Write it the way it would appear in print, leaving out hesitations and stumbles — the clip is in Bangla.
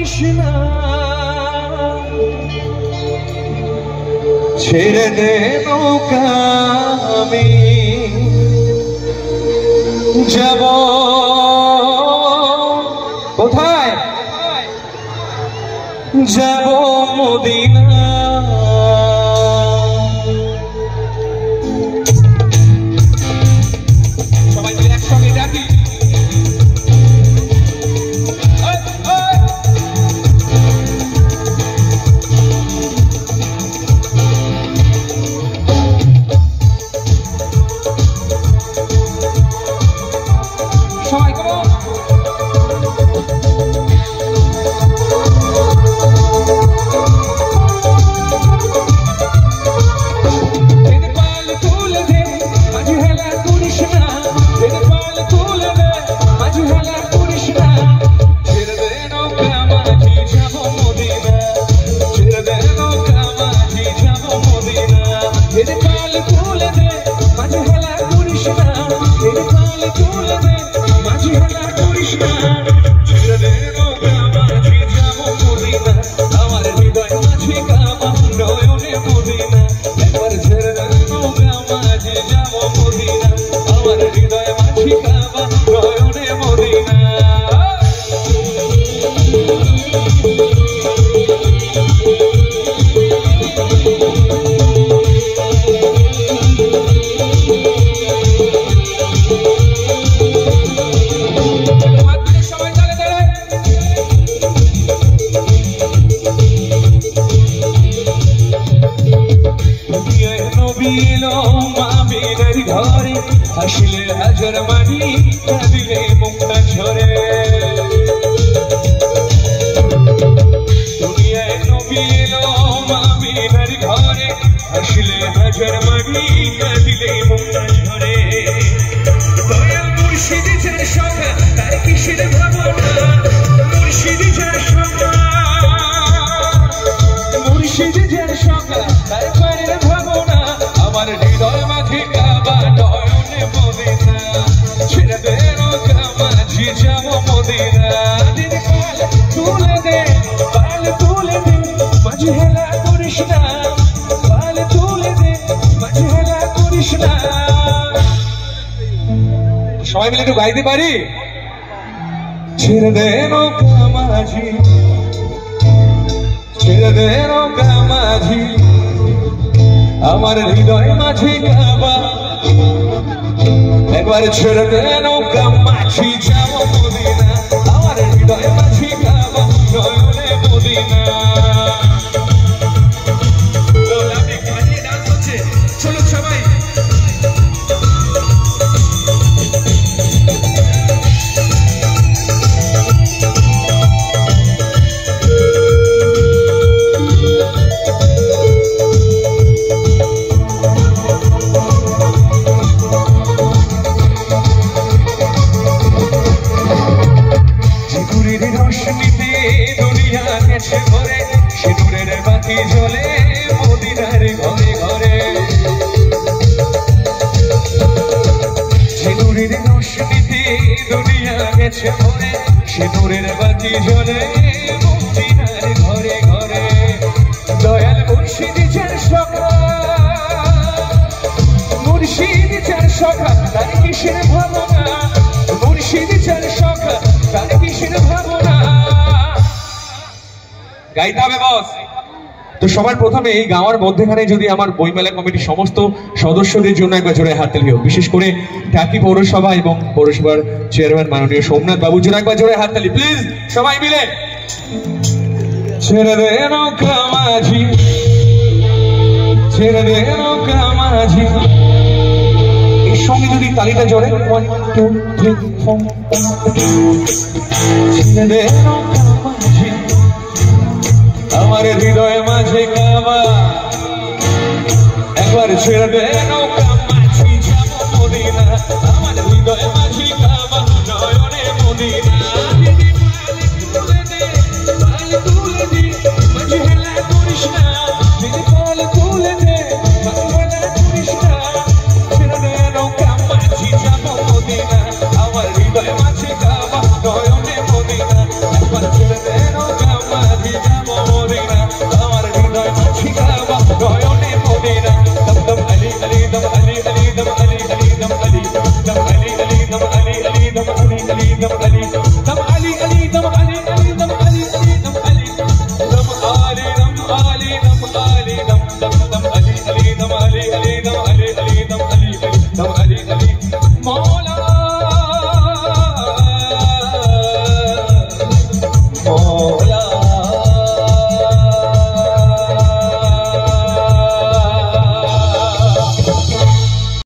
করিস না, ছেড়ে দে নৌকা আমি যাব কোথায়, যাব মদিনা। সবাই মিলে একসঙ্গে ডাকি, সবাই করো ঘরে আসলে হাজার মানি কাঁদিলে মুক্তা ঝরে। দুনিয়ায় নবী এলো আমিনার ঘরে আসলে হাজার মানি কাঁদিলে মুক্তা ঝরে। দয়াল মুর্শিদ যার সখা তার কিসের ভাবনা, মুর্শিদ যার সখা, মুর্শিদ যার সখা তার পারের ভাবনা। আমার হৃদয় মাঝে কাবা নয়নে মদিনা, ছেড়ে দে নৌকা মাঝি যাব মদিনা। দিন কাল তুলে দে, পাল তুলে দে, মাঝি হেলা করিস না, পাল তুলে দে, মাঝি হেলা করিস না। সবাই মিলে একটু গাইতে পারি? ছেড়ে দে নৌকা মাঝি, ছেড়ে দে নৌকা মাঝি, আমার হৃদয় মাঝে কাবা। একবার ছেড়ে দে নৌকা মাঝি যাব মদিনা, আমার হৃদয় মাঝে কাবা নয়নে মদিনা। চলুন সবাই ঘরে সিঁদুরের বাতি জ্বলে মদিনার ঘরে ঘরে। সিঁদুরের রোশনীতে দুনিয়া গেছে ভরে, সিঁদুরের বাতি জ্বলে মদিনার ঘরে ঘরে। দয়াল মুর্শিদ যার সখা, মুর্শিদ যার সখা তার কিসের ভাবনা, মুর্শিদ যার সখা তার কিসের ভাবনা। গাইতে হবে বস। তো সবার প্রথমে এই গাওয়ার মধ্যেখানে যদি আমার বইমেলা কমিটির সমস্ত সদস্যদের জন্য একবার জোরে হাততালি হোক, বিশেষ করে টাকি পৌরসভা এবং পৌরসভার চেয়ারম্যান মাননীয় সোমনাথ বাবুর জন্য একবার জোরে হাততালি প্লিজ সবাই মিলে। ছেড়ে দে নৌকা মাঝি, ছেড়ে দে নৌকা মাঝি, এর সঙ্গে যদি তালিটা জোরে 1 2 3 4। ছেড়ে দে নৌকা মাঝি, আমার হৃদয় মাঝে কাবা। একবার ছেড়ে দে নৌকা মাঝি যাব মদিনা, আমার হৃদয় মাঝে কাবা নয়নে মদিনা। তুলে দে, পাল তুলে দে, মাঝি হেলা করিস না, পাল তুলে দে, মাঝি হেলা করিস না। ছেড়ে দে নৌকা মাঝি যাব মদিনা, আমার হৃদয় মাঝে কাবা নয়নে মদিনা। একবার ছেড়ে দে নৌকা যেমন